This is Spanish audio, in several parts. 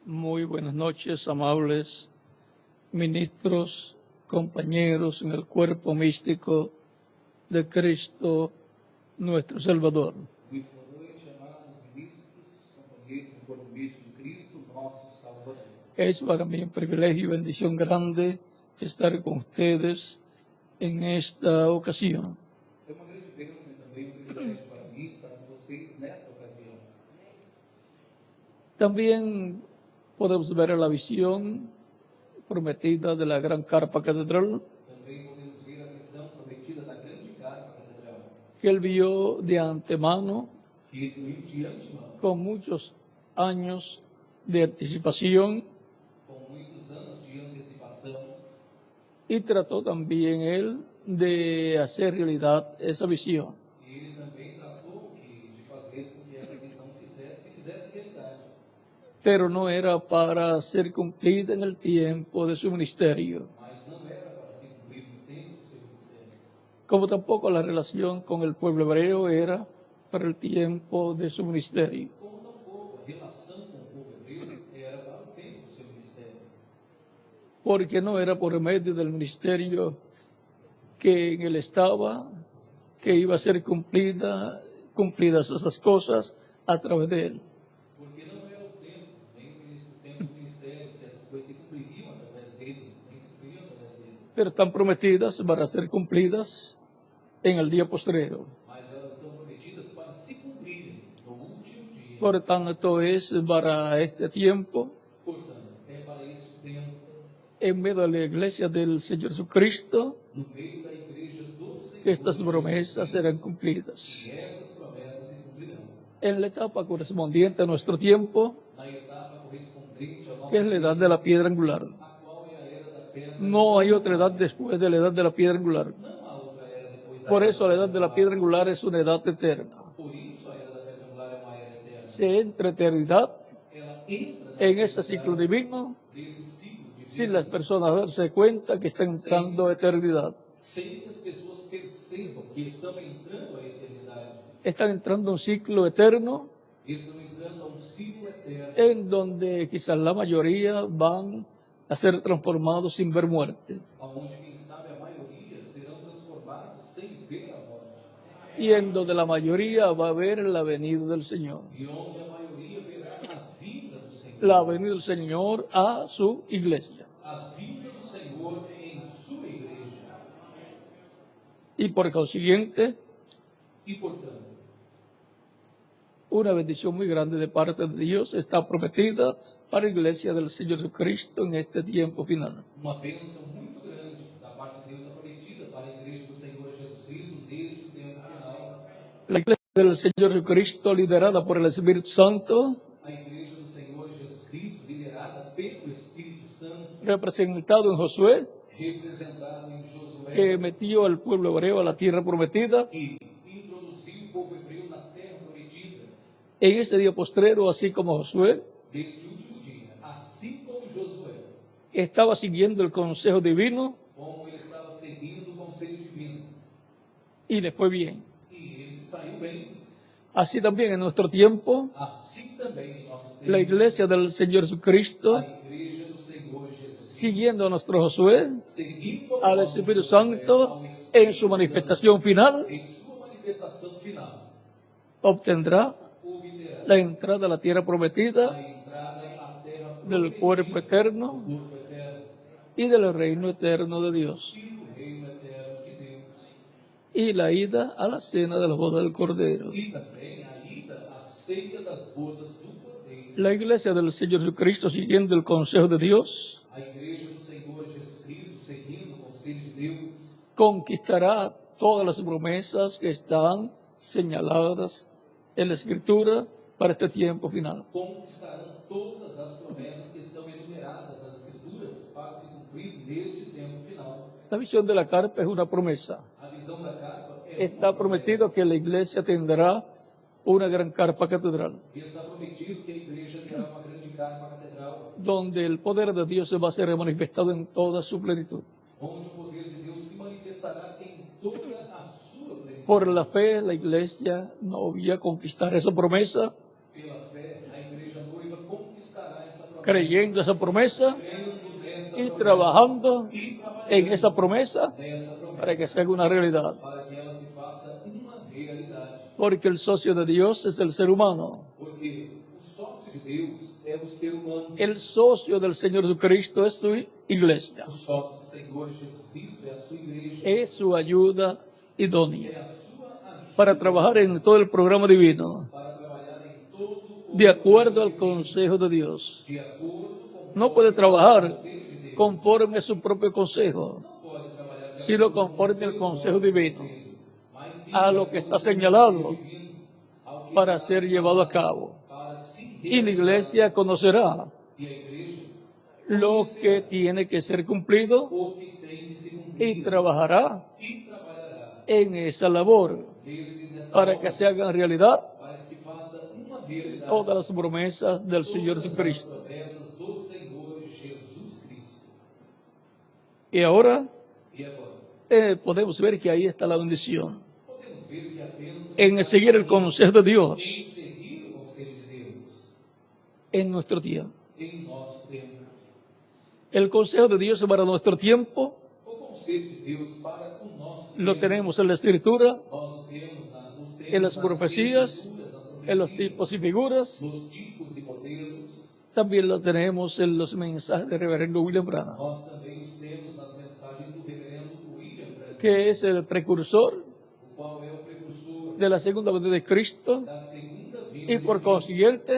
Muy buenas noches, amables ministros, compañeros en el cuerpo místico de Cristo, nuestro Salvador. Muito boa noite, amados ministros, companheiros do corpo místico de Cristo, nosso Salvador. Es para mí un privilegio y bendición grande estar con ustedes en esta ocasión. É uma grande bênção e também um privilégio para mim estar com vocês nesta ocasião. También podemos ver la visión prometida de la gran carpa catedral Também podemos ver a visão prometida da grande carpa catedral, que él vio de antemano que ele viu de antemão, con muchos años de anticipación com muitos anos de antecipação, y trató también él de hacer realidad esa visión. e ele também tratou de fazer com que essa visão fizesse realidade. Pero no era para ser cumplida en el tiempo de su ministerio, Mas não era para se cumprir no tempo do seu ministério, como tampoco la relación con el pueblo hebreo era para el tiempo de su ministerio. como tampouco a relação com o povo hebreu era para o tempo do seu ministério. Porque no era por medio del ministerio que en él estaba, que iba a ser cumplidas esas cosas a través de él. Porque não era o tempo, nem o tempo do ministério, que essas coisas se cumpririam através dele, nem se cumpririam através dele. Pero están prometidas para ser cumplidas en el día postrero. Mas elas estão prometidas para se cumprirem no último dia. Por tanto, es para este tiempo, Portanto, é para esse tempo, en medio de la iglesia del Señor Jesucristo, no meio da igreja do Senhor, que estas promesas serán cumplidas. que essas promessas se cumprirão. En la etapa correspondiente a nuestro tiempo, Na etapa correspondente ao que es la edad de la piedra angular. a qual é a era da pedra, No hay otra edad después de la edad de la piedra angular. não há outra era depois da Por era. eso la edad de la piedra angular es una edad eterna. Por isso a era da pedra angular é uma era eterna. Se entra eternidad Ela entra en ese ciclo divino nesse ciclo de sin las personas darse cuenta que están entrando a eternidad. sem que as pessoas percebam que estão entrando à eternidade. Están entrando a un ciclo eterno Estão entrando a um ciclo eterno, en donde quizás la mayoría van a ser transformados sin ver muerte. onde, quem sabe, a maioria serão transformados sem ver a morte. Y en donde la mayoría va a ver la venida del Señor. E onde a maioria verá a vinda do Senhor. La venida del Señor a su iglesia. A vinda do Senhor em sua igreja. Y por consiguiente, E, portanto, una bendición muy grande de parte de Dios está prometida para la iglesia del Señor Jesucristo en este tiempo final. uma bênção muito grande da parte de Deus é prometida para a igreja do Senhor Jesus Cristo neste tempo final. La iglesia del Señor Jesucristo, liderada por el Espíritu Santo, A igreja do Senhor Jesus Cristo, liderada pelo Espírito Santo, representado en Josué, representado em Josué, que metió al pueblo hebreo a la tierra prometida, que introduziu o povo hebreu na terra prometida, en ese día postrero, así como Josué, desse último dia, assim como Josué, estaba siguiendo el consejo divino como ele estava seguindo o conselho divino, y le fue bien. e ele saiu bem. Así también en nuestro tiempo, Assim também em nosso la tempo, iglesia del Señor Jesucristo, a igreja do Senhor Jesus, siguiendo a nuestro Josué, seguindo al Espíritu Santo, en su manifestación final, em sua manifestação final, obtendrá obterá la entrada a la tierra prometida a entrada à terra del cuerpo eterno do corpo eterno y del reino eterno de Dios, e do reino eterno de Deus. y la ida a la cena de la boda del Cordero. E também a ida à ceia das bodas do Cordeiro. La iglesia del Señor Jesucristo, siguiendo el consejo de Dios, A igreja do Senhor Jesus Cristo, seguindo o conselho de Deus, conquistará todas las promesas que están señaladas en la Escritura para este tiempo final. conquistarão todas as promessas que estão enumeradas nas Escrituras para se cumprir neste tempo final. La visión de la carpa es una promesa. A visão da carpa é Está uma prometido que la iglesia tendrá una gran carpa catedral, promessa. E está prometido que a igreja terá uma grande carpa catedral, donde el poder de Dios se va a ser manifestado en toda su plenitud. onde o poder de Deus se manifestará em toda a sua plenitude. Por la fe, la iglesia novia conquistar esa promesa Pela fé, a igreja noiva conquistará conquistará essa promessa, creyendo esa promesa crendo nesta y promessa trabajando e trabalhando en esa promesa nessa promessa para que se haga una realidad. para que ela se faça uma realidade. Porque el socio de Dios es el ser humano. Porque o sócio de Deus é o ser humano. El socio del Señor Jesucristo es su iglesia. O sócio do Senhor Jesus Cristo é a sua igreja. Es su ayuda É idónea a sua ajuda para trabajar en todo el programa divino, para trabalhar em todo o de acuerdo al consejo de Dios. de acordo com No puede trabajar o conselho de Deus. conforme a su propio consejo, Não pode trabalhar sino conforme al consejo divino, mas sim a lo que está señalado divino, ao que para ser llevado a cabo. para si Y la iglesia conocerá e a igreja lo que tiene que ser cumplido o que tem de se y cumprir trabajará e trabalhará en esa labor nessa para que se hagan realidad para que se faça uma realidade todas las promesas del Señor todas as Jesucristo. promessas do Senhor Jesus Cristo. Y ahora E agora, podemos ver que ahí está la bendición. podemos ver que a bênção En seguir el consejo de em Dios seguir o conselho de Deus en nuestro tiempo. em nosso tempo. El consejo de Dios para nuestro tiempo O conselho de Deus para o nosso lo tempo, tenemos en la Escritura, nós temos en las nas profecías, Escrituras, nas en los profecias, tipos y figuras. nos tipos e modelos. También lo tenemos en los mensajes del reverendo William Branham, Nós também os temos nas mensagens do reverendo William Branham, que es el precursor o qual é o precursor de la segunda venida de Cristo da segunda vinda y por de Cristo. consiguiente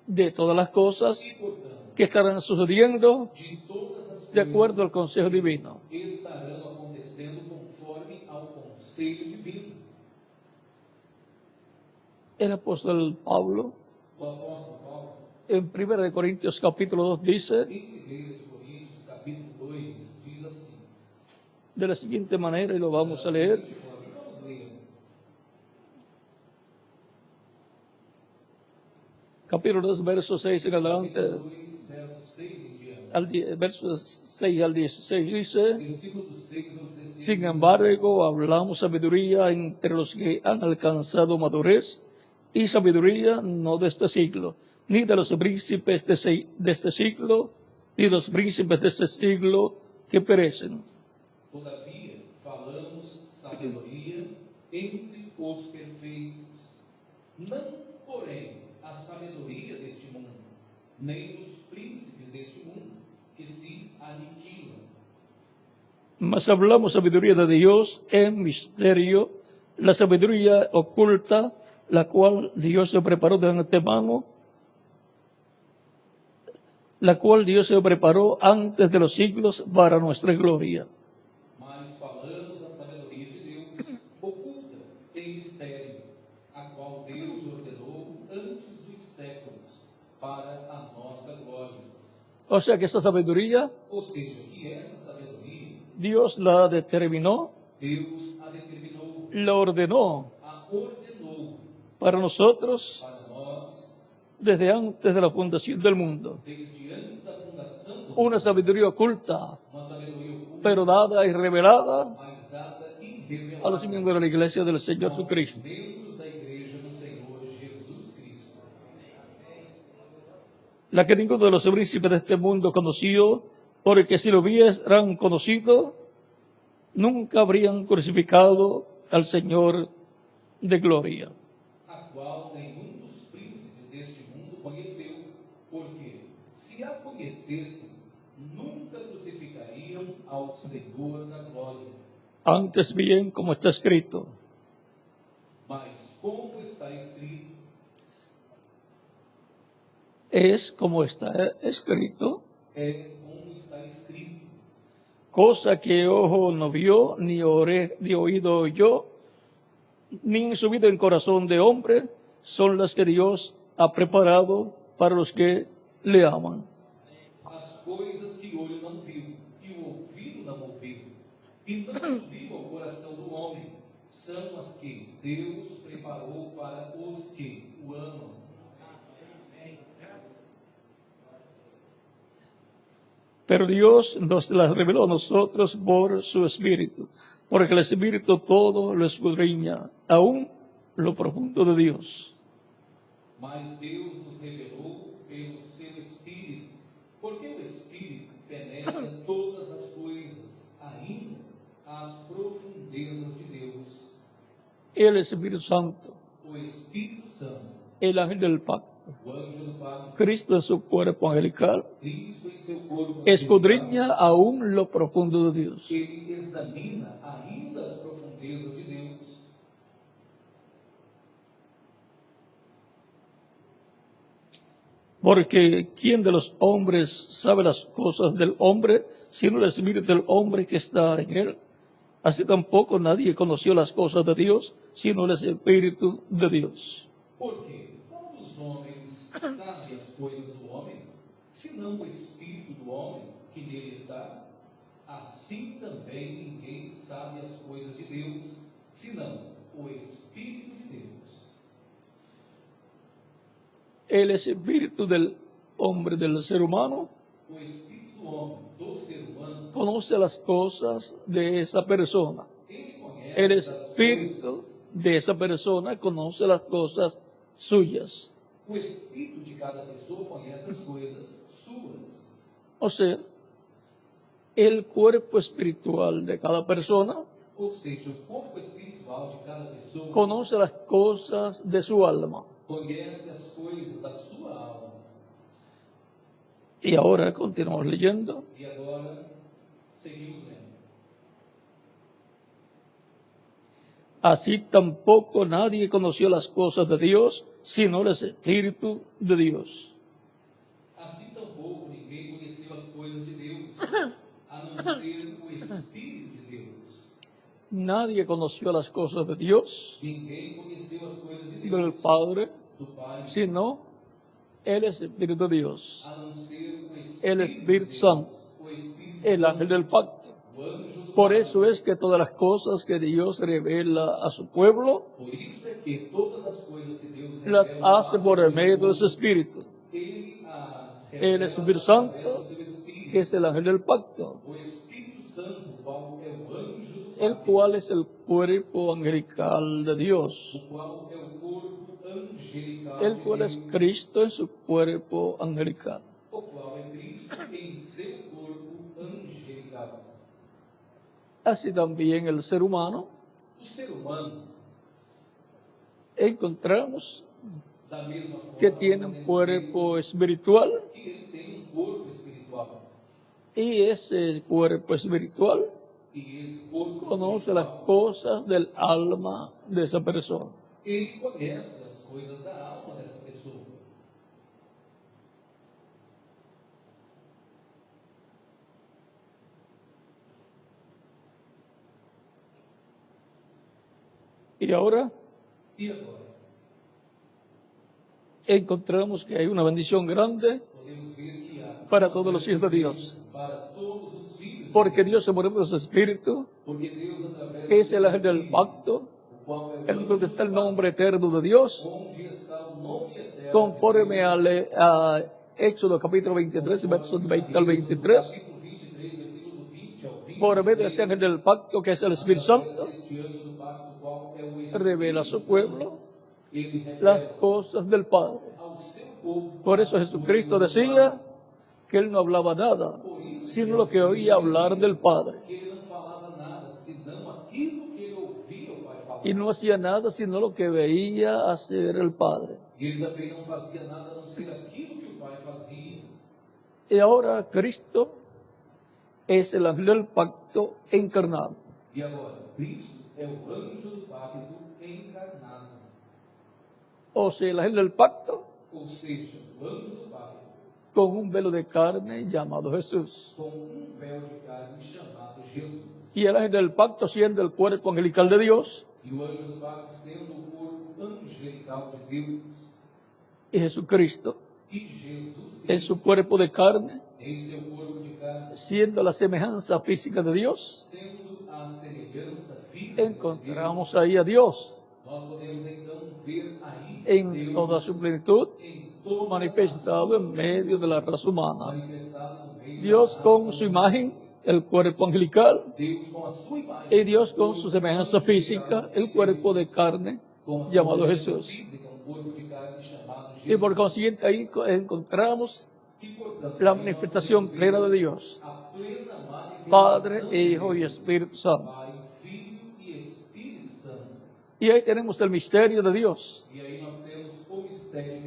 de todas las cosas E, portanto, que estarán sucediendo de todas as de coisas acuerdo al consejo divino. estarão acontecendo conforme ao conselho divino. El apóstol Pablo O apóstolo Paulo, en 1 de Corintios capítulo 2 dice em 1 Coríntios, capítulo 2, diz assim, de la siguiente manera, y lo vamos a leer. vamos ler, Capítulo 2, versos 6 en adelante, 2, versos 6 em diante. versos 6 al 16 dice: Versículo do 6 ao 16. sin embargo, hablamos sabiduría entre los que han alcanzado madurez, y sabiduría no de este siglo, ni de los príncipes de este siglo, ni de los príncipes de este siglo que perecen. Todavia, falamos sabedoria entre os perfeitos, não, porém, a sabedoria deste mundo, nem dos príncipes deste mundo, que se aniquilam. Mas hablamos sabiduría de Dios en misterio, la sabiduría oculta, la cual Dios se preparó de antemano, la cual Dios se preparó antes de los siglos para nuestra gloria. Mas falamos a sabedoria de Deus, oculta em mistério, a qual Deus ordenou antes dos séculos, para a nossa glória. O sea que esa sabiduría Ou seja, que essa sabedoria, Dios la determinó, Deus a determinou, la ordenó a ordenou para nosotros para nós, desde antes de la fundación del mundo. desde antes da fundação do mundo, Una sabiduría oculta, uma sabedoria oculta, pero dada y revelada mas dada e a los revelada miembros de la iglesia del Señor aos Jesucristo. membros da igreja do Senhor Jesus Cristo, La que ninguno de los príncipes de este mundo conoció, porque si lo hubieran conocido, nunca habrían crucificado al Señor de gloria. a qual nenhum dos príncipes deste mundo conheceu, porque, se a conhecessem, nunca crucificariam ao Senhor da glória. Antes bien, como está escrito, Mas, como está escrito, es como está escrito, é como está escrito, cosa que ojo no vio, ni oído oyó, ni subido en corazón de hombre, son las que Dios ha preparado para los que le aman. as coisas que o olho não viu e o ouvido não ouviu, e não subiu ao coração do homem, são as que Deus preparou para os que o amam. Pero Dios nos las reveló a nosotros por su Espíritu, porque el Espíritu todo lo escudriña, aún lo profundo de Dios. Mas Deus nos revelou pelo seu Espírito penetra todas as coisas, ainda as profundezas de Deus. El Espíritu Santo, O Espírito Santo, el ángel del pacto, o anjo do pacto, Cristo en su cuerpo angelical, Cristo em seu corpo escudriña aún lo profundo de Dios. ele examina ainda as profundezas de Deus. Porque ¿quién de los hombres sabe las cosas del hombre, sino el espíritu del hombre que está en él? Así tampoco nadie conoció las cosas de Dios, sino el espíritu de Dios. Porque qual dos homens sabe as coisas do homem, senão o Espírito do homem que nele está? Assim também ninguém sabe as coisas de Deus, senão o Espírito de Deus. El espíritu del hombre, del ser humano, O Espírito do homem, do ser humano, conoce las cosas de esa persona. ele conhece El as espíritu coisas. de esa persona conoce las cosas suyas. O Espírito de cada pessoa conhece as coisas suas. O sea, el cuerpo espiritual de cada persona Ou seja, o corpo espiritual de cada pessoa conoce las cosas de su alma. conhece as coisas da sua alma. Y ahora continuamos leyendo. E agora, seguimos lendo. Así tampoco nadie conoció las cosas de Dios, sino el Espíritu de Dios. Assim tampouco ninguém conheceu as coisas de Deus, a não ser o Espírito de Deus. Nadie conoció las cosas de Dios, Ninguém conheceu as coisas de del Deus, Padre, do Pai, sino el Espíritu de Dios, a não ser o el Espírito Espíritu de Deus, Santo, o Espírito el ángel del pacto. o anjo do Por Pai. eso es que todas las cosas que Dios revela a su pueblo, Por isso é que todas as coisas que Deus las revela hace ao por seu el medio de povo, su Espíritu, Ele as el revela Espíritu através Santo, do seu Espírito. que es el ángel del pacto, O Espírito Santo, o qual é o anjo do el pacto, cual es el cuerpo angelical de Dios, o qual é o corpo angelical el de cual es Deus, Cristo en su cuerpo angelical. o qual é Cristo em seu corpo angelical. Así también el ser humano O ser humano, encontramos da mesma forma, que tiene un cuerpo espiritual que ele tem um corpo espiritual, y ese cuerpo espiritual e esse corpo conoce las espiritual, cosas del alma de esa persona. ele conhece as coisas da alma dessa pessoa. Y ahora E agora? encontramos que hay una bendición grande Podemos ver que há para todos los hijos de Dios, para todos os filhos de porque Deus, Dios se mueve de su espíritu, porque Deus através que es el do ángel del Espírito, pacto, o qual é o en anjo donde está do el pacto, nombre eterno de Dios, onde está o nome eterno conforme de Deus, a Éxodo capítulo 23, versos 20 al 23, capítulo 23, versículo 20 ao 20, por medio de ese ángel del pacto, que es el Espíritu Santo, este anjo do pacto, qual é o Espírito revela a su pueblo ele las revela cosas del Padre. ao seu povo. Por eso Jesucristo decía que él no hablaba nada, sino lo que oía hablar del Padre. Que ele não falava nada, senão aquilo que ele ouvia o Pai falar. Y no hacía nada, sino lo que veía hacer el Padre. E ele também não fazia nada a não ser aquilo que o Pai fazia. Y ahora Cristo es el ángel del pacto encarnado. E agora, Cristo é o anjo do pacto encarnado. O sea, el ángel del pacto Ou seja, o anjo do pacto con un velo de carne llamado Jesús. com um véu de carne chamado Jesus. Y el ángel del pacto siendo el cuerpo angelical de Dios, E o anjo do pacto sendo o corpo angelical de Deus. y Jesucristo E Jesus, en su cuerpo de carne, em seu corpo de carne, siendo la semejanza física de Dios, sendo a semelhança física de Deus, encontramos ahí a Dios nós podemos então ver aí en Deus toda su plenitud, em todo manifestado en medio de la raza humana. manifestado no meio Dios da con raça su humana. imagen, el cuerpo angelical, Deus com a sua imagem, y Dios con su semejanza física, el cuerpo de carne com a sua llamado semelhança Jesús. física, um corpo de carne chamado Y por Jesus. consiguiente ahí encontramos e, portanto, la também nós manifestación podemos plena ver de Dios, a plena manifestação Padre, de Hijo y Deus, Espíritu Santo. Pai, Filho e Espírito Santo. Y ahí tenemos el misterio de Dios, E aí nós temos o mistério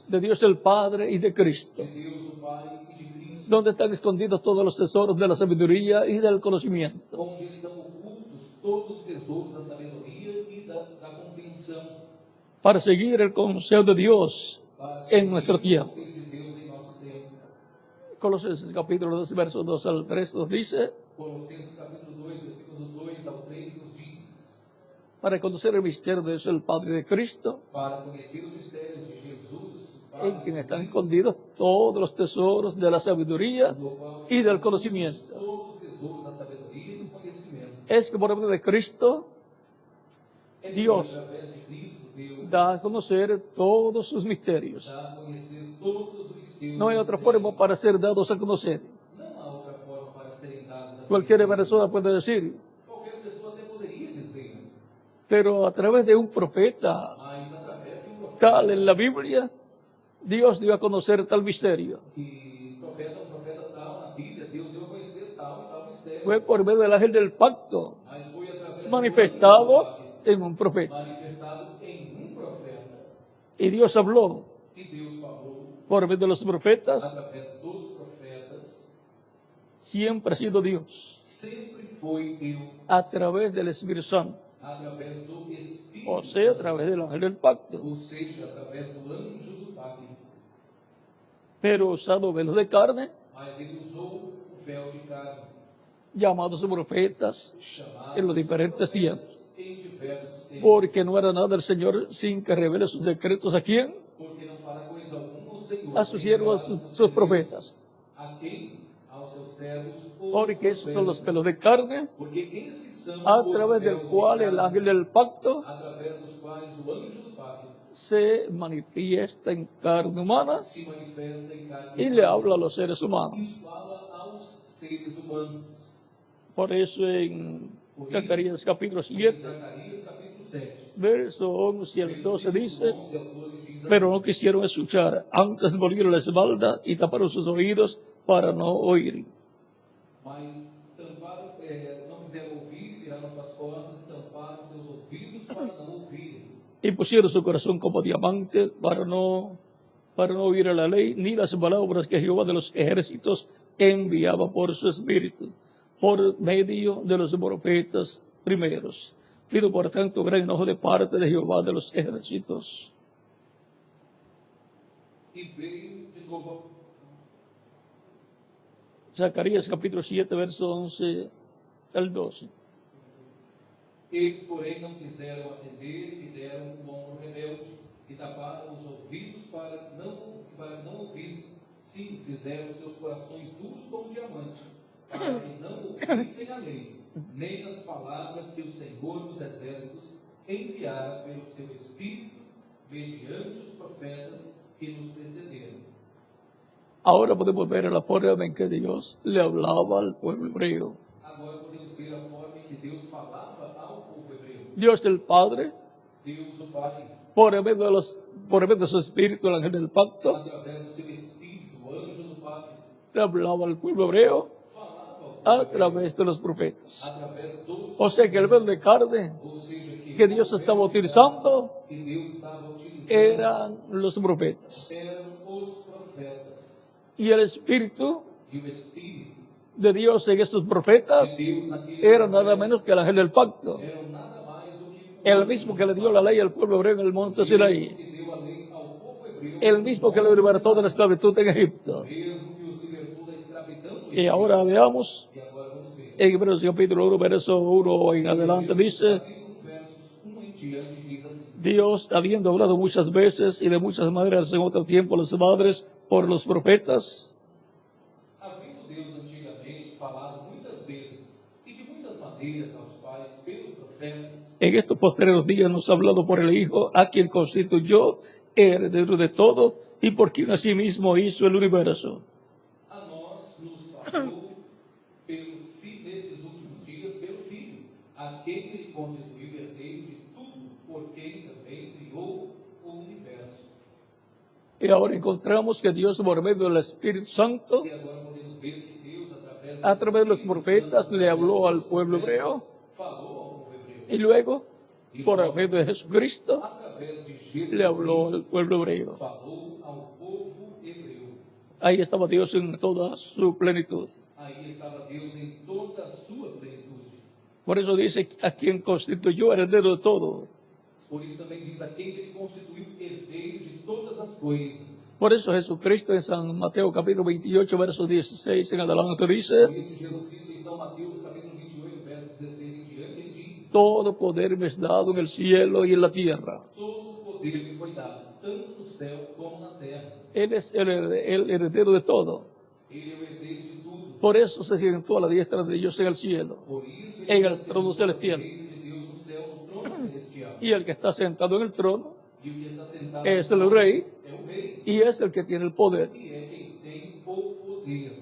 de Dios el Padre y de Cristo, de Deus o Pai e de Cristo, donde están escondidos todos los tesoros de la sabiduría y del conocimiento. onde estão ocultos todos os tesouros da sabedoria e da compreensão, Para seguir el consejo de Dios para en nuestro seguir o tiempo. conselho de Deus em nosso tempo. Colosenses capítulo 2, versos 2 al 3 nos dice, Colossenses capítulo 2, versículo 2 ao 3 nos diz: para conocer el misterio de Dios el Padre y de Cristo, para conhecer os mistérios de Jesus, en quien están escondidos todos los tesoros de la sabiduría no qual y del estão conocimiento. todos os tesouros da sabedoria e do conhecimento. Es que por medio de Cristo É Dios através de Cristo, Deus da a conocer todos sus misterios. dá a conhecer todos os seus No hay otra mistérios. forma para ser dados a conocer. Não há outra forma para serem dados a Cualquier conhecer. persona puede decir, Qualquer pessoa até poderia dizer, pero a través de un profeta mas através de um profeta, tal en la Biblia, Dios dio a conocer tal misterio. que um profeta tal na Bíblia, Deus deu a conhecer tal e tal mistério. Fue por medio del ángel del pacto, Mas foi através do manifestado anjo en un profeta. manifestado em um profeta. Y Dios habló E Deus falou por medio de los profetas, através dos profetas. siempre ha sido Dios, Sempre foi Deus a través del Espíritu Santo, através do Espírito, o sea, a través del ángel del pacto, ou seja, através do anjo do pacto. pero usado velos de carne, Mas ele usou o véu de carne, llamados profetas chamados en los diferentes tiempos, em diversos tempos, porque no era nada el Señor sin que revele sus decretos a quién, porque não fala coisa alguma ao Senhor, a sus siervos, sus profetas, a quem? Aos seus servos, os porque esos son los profetas. pelos de carne, Porque esses são a os través del véus de cual el carne, ángel del pacto através dos quais o anjo do pacto se manifiesta en carne humana se manifesta em carne y le habla a los seres humanos. e fala aos seres humanos. Por eso en Zacarías capítulo Em 7, Zacarias capítulo 7, verso 11 al 12 dice, versículo 11 ao 12 diz pero no quisieron escuchar, antes volvieron la espalda y taparon sus oídos para no oír. mas tamparam, não quiseram ouvir, viraram suas costas e tamparam seus ouvidos para não ouvir. Y pusieron su corazón como diamante para no oír a la ley, ni las palabras que Jehová de los ejércitos enviaba por su espíritu, por medio de los profetas primeros. Pido por tanto gran enojo de parte de Jehová de los ejércitos. E veio de novo Zacarías capítulo 7, verso 11 al 12. Eles, porém, não quiseram atender e deram o ombro rebelde e taparam os ouvidos para não ouvissem. Sim, fizeram seus corações duros como diamante, para que não ouvissem a lei, nem as palavras que o Senhor dos Exércitos enviara pelo seu Espírito, mediante os profetas que nos precederam. Ahora podemos ver la forma en que Dios le hablaba al pueblo hebreo. Agora podemos ver a forma em que Deus falava ao povo hebreu. Dios el Padre, Deus, o Pai, por medio de su espíritu, el ángel del pacto, através do seu Espírito, o anjo do pacto, le hablaba al pueblo hebreo falava ao povo a hebreu través de los profetas. através dos, O sea que el velo de carne ou seja, que Dios estaba utilizando que Deus estava utilizando eran los profetas. eram os profetas Y el espíritu e o Espírito de Dios en estos profetas de Deus naqueles era nada menos que el ángel del pacto, eram nada mais do que el mismo que le dio la ley al pueblo hebreo en el monte Sinaí, que deu a lei ao povo hebreu, el mismo que lo libertó de la esclavitud en Egipto. mesmo que os libertou da escravidão do Y ahora veamos E agora vamos ver. en Hebreos capítulo 1, verso 1 en adelante, dice, Capítulo versos 1 em diante diz assim: Dios, habiendo hablado muchas veces y de muchas maneras en otro tiempo a los padres por los profetas, Havendo Deus antigamente falado muitas vezes e de muitas maneiras aos pais pelos profetas, en estos postreros días nos ha hablado por el Hijo, a quien constituyó heredero de todo y por quien asimismo hizo el universo. a nós nos falou nesses últimos dias pelo Filho, a quem ele constituiu herdeiro de tudo, por quem também criou o universo. Y ahora encontramos que Dios, por medio del Espíritu Santo, E agora podemos ver que Deus, a través de los profetas, le habló al pueblo hebreo. falou ao povo hebreu. Y luego, por medio de Jesucristo, Através de Jesus, le habló al pueblo hebreo. falou ao povo hebreu. Ahí estaba Dios en toda su plenitud. Aí estava Deus em toda a sua plenitude. Por eso dice a quien constituyó heredero de todo. Por isso também diz aquele que ele constituiu herdeiro de todas as coisas. Por eso Jesucristo en San Mateo capítulo 28, verso 16 en adelante Por dice, isso Jesus Cristo em São Mateus, capítulo 28, versos 16 em diante, ele diz: todo poder me es dado en el cielo y en la tierra. todo o poder me foi dado, tanto no céu como na terra. Él es el heredero de todo. Ele é o herdeiro de tudo. Por eso se sentó a la diestra de Dios en el cielo. Por isso En ele el está trono sentado celestial. ao reino de Deus no céu, no trono celestial. Y el que está sentado en el trono E o que está sentado es no el trono rey é o rei, y es el que tiene el poder. e é quem tem o poder.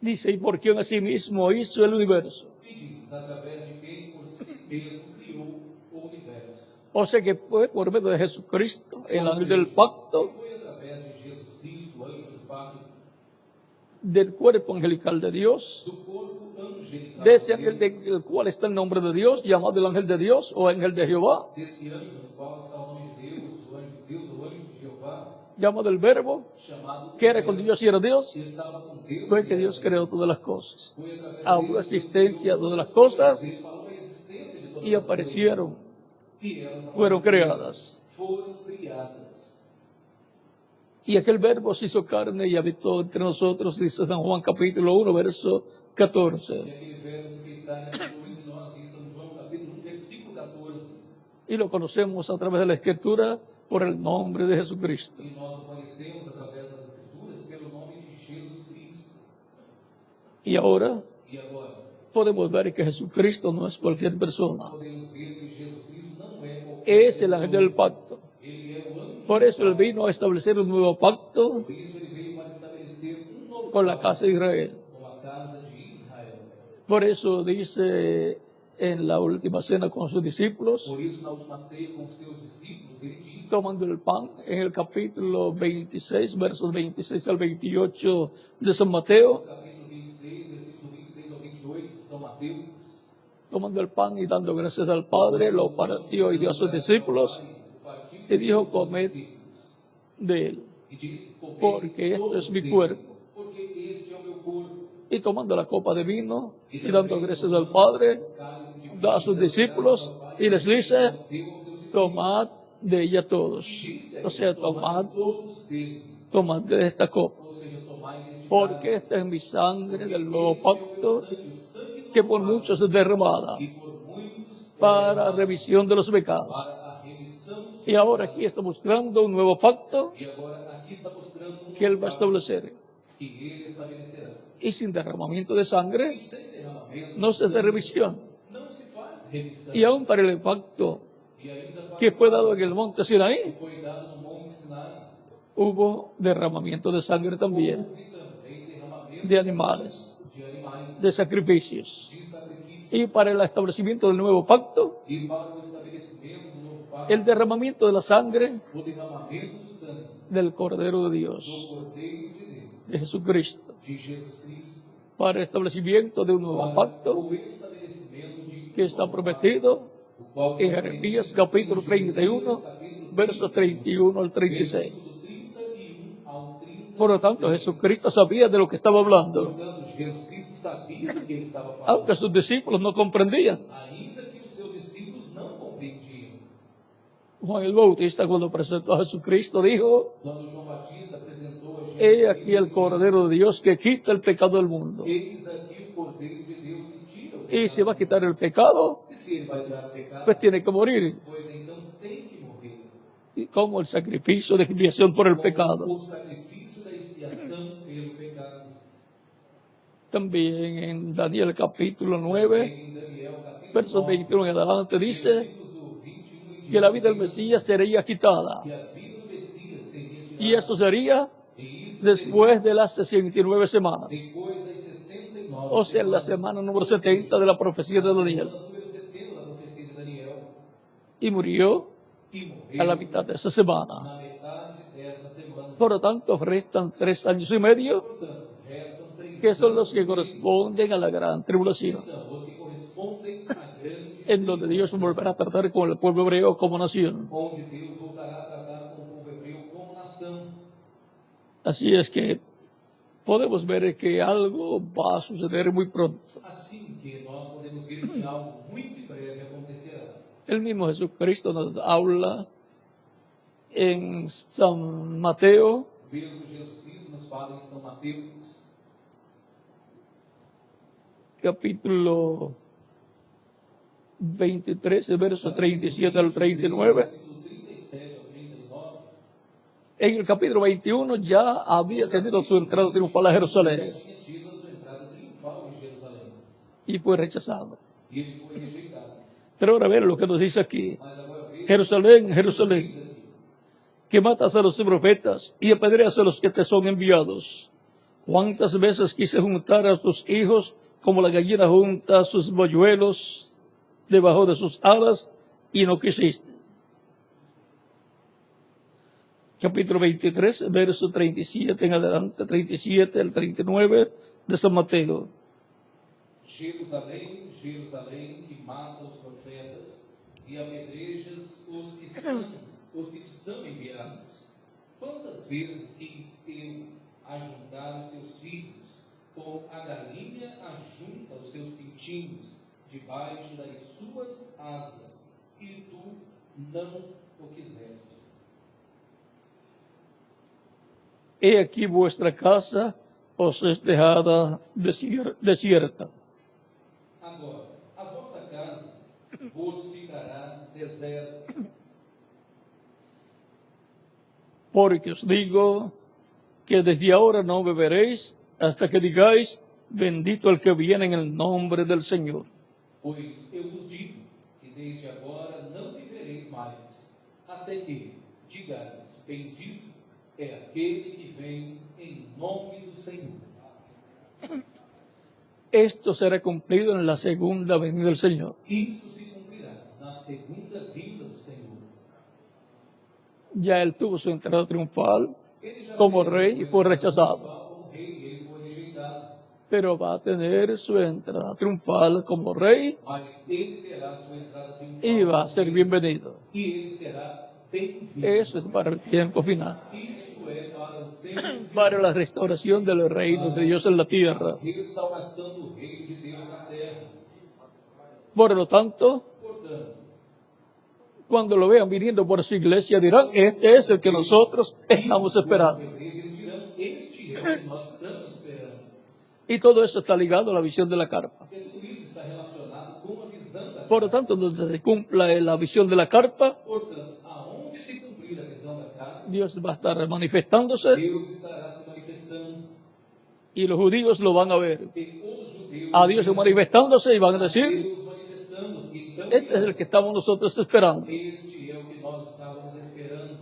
Dice, y por quien asimismo hizo el universo. E diz, através de quem por si mesmo criou o universo. O sea que fue por medio de Jesucristo, el ángel del pacto, Foi através de Jesus Cristo, o anjo do pacto, del cuerpo angelical de Dios, do corpo angelical de ese de ángel Deus, del cual está el nombre de Dios, llamado el ángel de Dios o ángel de Jehová, desse anjo no qual está o nome de Deus, o anjo de Deus, o anjo de Jeová, llamado el Verbo, chamado que era con Dios y era Dios, que estava com Deus, fue que Dios creó todas las cosas. foi através Habló la existencia de todas las cosas ele falou a existência de todas y as aparecieron, coisas, e elas fueron apareceram, creadas. foram criadas. Y aquel Verbo se hizo carne y habitó entre nosotros, dice San Juan capítulo 1, verso 14. E aquele verso que está em Apocalipse de nós, em São João capítulo 1, versículo 14, Y lo conocemos a través de la Escritura por el nombre de Jesucristo. e nós o conhecemos através das Escrituras pelo nome de Jesus Cristo. Y ahora E agora, podemos ver que Jesucristo no es cualquier persona. podemos ver que Jesus Cristo não é qualquer Es el ángel del pacto. Ele é o anjo. Por eso Él vino a establecer un nuevo pacto Por isso ele veio para estabelecer novo con la pacto casa de Israel. com a casa de Israel. Por eso dice en la última cena con sus discípulos, Por isso, na última ceia com os seus discípulos, ele diz, tomando el pan en el capítulo 26, versos 26 al 28 de San Mateo, capítulo 26, versículo 26 ao 28 de São Mateus, tomando el pan y dando gracias al Padre, lo partió y dio a sus discípulos y dijo, comed de él, e disse, comei porque esto todos es mi dele, cuerpo. porque este é o meu corpo. Y tomando la copa de vino y dando gracias al Padre, Cálice de da a sus discípulos y les dice, deu aos seus discípulos, tomad de ella todos. disse a O sea, eles, tomai tomad, todos dele, tomad de esta copa, ou seja, tomai deste porque cálice, esta es mi sangre del nuevo este é o meu pacto, sangue, o sangue do que por pacto, muchos es derramada e por muitos é para derramado revisión de los pecados. para a remissão dos Y ahora pecados. aquí está mostrando un nuevo pacto E agora aqui está mostrando um que Él va a pacto establecer. que ele estabelecerá. Y sin derramamiento de sangre E sem derramamento no se hace revisión. não se faz remissão. Y aún para el pacto E ainda para que fue dado en el monte Sinaí, foi dado no Monte Sinai, hubo derramamiento de sangre también, houve também derramamento de animales, de animais, de sacrificios. de sacrifício. Y para el establecimiento del nuevo pacto, E para o estabelecimento do novo pacto, el derramamiento de la sangre o derramamento do sangue del Cordero de do Dios, Cordeiro de Deus, de Jesucristo, de Jesus Cristo, para el establecimiento de un nuevo para pacto o estabelecimento de que está prometido o qual en Jeremías capítulo 31, versos 31 al 36. 31 ao 30. Por lo tanto, Jesucristo sabía de lo que estaba hablando, Portanto, Jesus Cristo sabia do que ele estava falando, aunque sus discípulos no comprendían. ainda que os seus discípulos não compreendiam. Juan el Bautista, cuando presentó a Jesucristo, dijo, Quando João Batista apresentou a Jesus, he aquí el Cordero de Dios que quita el pecado del mundo. eis aqui o Cordeiro de Deus que tira o Y pecado. si va a quitar el pecado, E se ele vai tirar o pecado, pues tiene que morir, pois então tem que morrer. y como el sacrificio de expiación por el pecado. O sacrifício da expiação pelo pecado. También en Daniel capítulo 9, Em Daniel, capítulo versos 9, 21 en adelante, dice versículos do 21 que la vida del Mesías sería quitada. que a vida do Messias seria tirada. Y eso sería E isso después de las 69 semanas. depois das 69 O sea, en la semana número 70 de la profecía de Daniel. número 70 da profecia de Daniel. y murió e a la morreu mitad de esa semana. na metade desta semana. Por lo tanto, restan 3 años y medio, Portanto, restam 3 que son los anos que e meio, corresponden a la gran tribulación, que são os que correspondem à grande en donde Dios volverá a tratar con el pueblo hebreo como nación. onde Deus voltará a tratar com o povo hebreu como nação. Así es que podemos ver que algo va a suceder muy pronto. Assim que nós podemos ver que algo muito em breve acontecerá. El mismo Jesucristo nos habla en San Mateo, O mesmo Jesus Cristo nos fala em São Mateus, capítulo 23, verso 37 al 39. versículo 37 ao 39. En el capítulo 21 ya había tenido su entrada triunfal a Jerusalén Tinha tido a sua entrada triunfal em Jerusalém. y fue rechazado. E ele foi rejeitado. Pero ahora ver lo que nos dice aquí. Mas agora veja Jerusalén, o Jerusalén, que diz aqui. que matas a los profetas y apedreas a los que te son enviados. ¿Cuántas veces quise juntar a tus hijos como la gallina junta a sus polluelos debajo de sus alas y no quisiste? Capítulo 23, verso 37 en adelante, 37 al 39 de San Mateo. Jerusalém, Jerusalém, que mata os profetas e apedrejas os que te são enviados. Quantas vezes quis eu ajuntar os teus filhos, como a galinha ajunta os seus pintinhos debaixo das suas asas, e tu não o quisestes. He aquí vuestra casa os es dejada desierta. Agora, a vossa casa vos ficará deserta. Porque os digo que desde ahora no beberéis hasta que digáis, bendito el que viene en el nombre del Señor. Pois eu vos digo que desde agora não vivereis mais, até que digais, bendito é aquele que vem em nome do Senhor. Esto será cumplido en la segunda venida del Señor. Isso se cumprirá na segunda vinda do Senhor. Ya él tuvo su entrada triunfal Ele já como teve rey y sua fue entrada rechazado, triunfal como rei, e ele foi rejeitado. pero va a tener su entrada triunfal como rey Mas ele terá sua entrada triunfal y va a como ser rei, bienvenido. e ele será bem-vindo. Eso es para el tiempo final, Isto é para o tempo para la restauración del reino de Dios en la tierra. restauração do reino de Deus na terra. Por lo tanto, Portanto, cuando lo vean viniendo por su iglesia dirán, este es el que nosotros estamos esperando. eles dirão, este é o que nós estamos esperando. Y todo eso está ligado a la visión de la carpa. Porque tudo isso está relacionado com a visão da Por lo tanto, donde se cumpla la visión de la carpa, Portanto, aonde se cumprir a visão da carne, Dios va a estar manifestándose Deus estará se manifestando. y los judíos lo van a ver. E os judeus A Dios manifestándose y van a decir, Deus manifestando-se. Então, este es el que estamos nosotros esperando. este é o que nós estávamos esperando.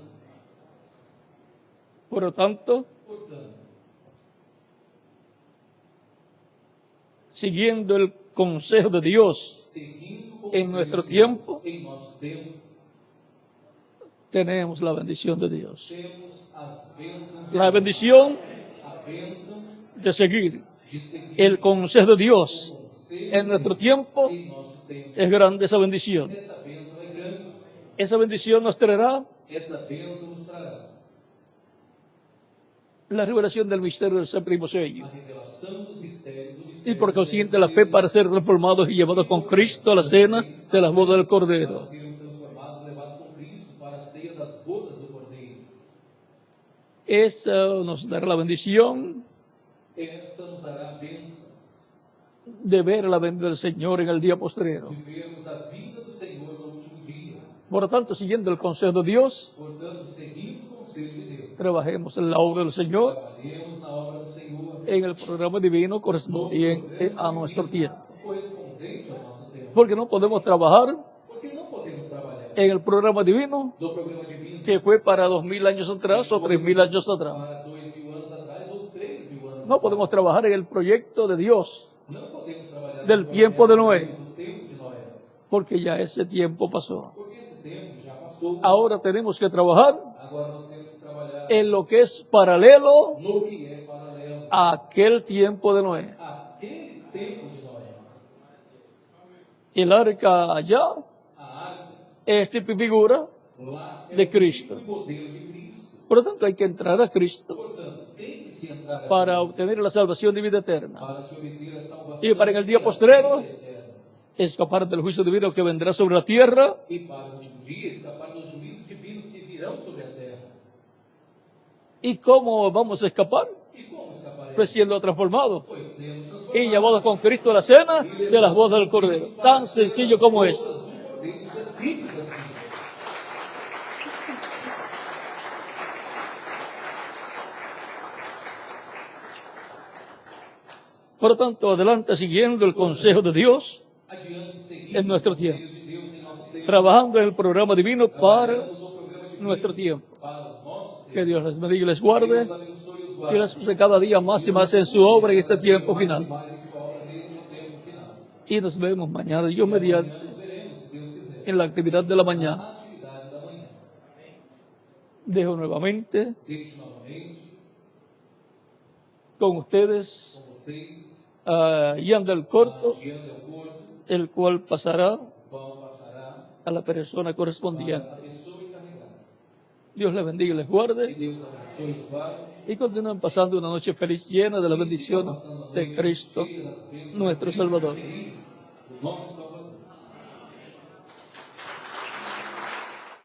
Por lo tanto, Portanto, siguiendo el consejo de Dios, seguindo o en conselho nuestro de tiempo, Deus, em nosso tempo, tenemos la bendición de Dios. temos as bênçãos de La Deus. bendición A bênção de seguir de seguir el consejo de Dios o conselho en nuestro tiempo em nosso tempo. es grande esa bendición. Essa bênção é grande. Esa bendición nos traerá Essa bênção nos trará la revelación del misterio del séptimo sello. a revelação dos mistérios do Y mistério por do consiguiente la fe para ser transformados y llevados con Cristo a la cena de las bodas del Cordero. para sermos transformados, levados com Cristo para a ceia das bodas do Cordeiro. Eso nos dará la bendición Essa nos dará a bênção de ver la venida del Señor en el día postrero. de vermos a vinda do Senhor no último dia. Por lo tanto, siguiendo el consejo de Dios, Portanto, seguindo o conselho de Deus, trabajemos en la obra del Señor, trabalhemos na obra do Senhor, en el programa divino correspondiente a nuestro tiempo. correspondente ao nosso tempo. Porque no podemos trabajar Porque não podemos trabalhar en el programa divino do programa divino que fue para 2000 años atrás o 3000 años atrás. para 2000 anos atrás ou 3000 anos No podemos trabajar en el proyecto de Dios, Não podemos trabalhar del no tiempo de projeto Noé, do tempo de Noé, porque ya esse tiempo pasó. porque esse tempo avançou, Ahora tenemos que trabajar agora nós temos que trabalhar en lo que es paralelo no que é paralelo a aquel tiempo de Noé. àquele tempo de Noé. El arca allá A arca es tipo y figura lá é de o Cristo. tipo e modelo de Cristo. Por lo tanto, hay que entrar a Cristo Portanto, tem que se entrar a para Cristo obtener la salvación de vida eterna para se obter a salvação y para en el día e a postrero vida eterna. escapar del juicio divino que vendrá sobre la tierra E para o último dia escapar dos juízos divinos que virão sobre a terra. ¿Y cómo vamos a escapar? E como escapar? Pues siendo transformados Pois sendo transformados. y llevados con Cristo a la cena de las bodas del Cordero. Tan sencillo como es. Do Cordeiro, isso é simples assim. Por lo tanto, adelante siguiendo el consejo de Dios, Adiante, seguindo en nuestro os tiempo, conselhos de Deus em nosso tempo, trabajando en el programa divino para no programa de nuestro tiempo. para o nosso tempo. Que Dios les bendiga y les Deus guarde abençoe os y guarde. les use cada día más y más en su obra en este tiempo final. Mais em sua obra desde o tempo final. Y nos vemos mañana, Dios mediante, Nos veremos, se Deus quiser, en la actividad de la mañana. na atividade da manhã. Dejo nuevamente Deixo novamente con ustedes com vocês a Ian del Corto, a Jean Del Corto, el cual pasará qual passará a la persona para correspondiente. a pessoa encarregada. Dios les bendiga y les Que guarde Deus abençoe os guarde. y continúen pasando una noche feliz llena de la bendición de Cristo, nuestro Salvador. Feliz, o nosso Salvador.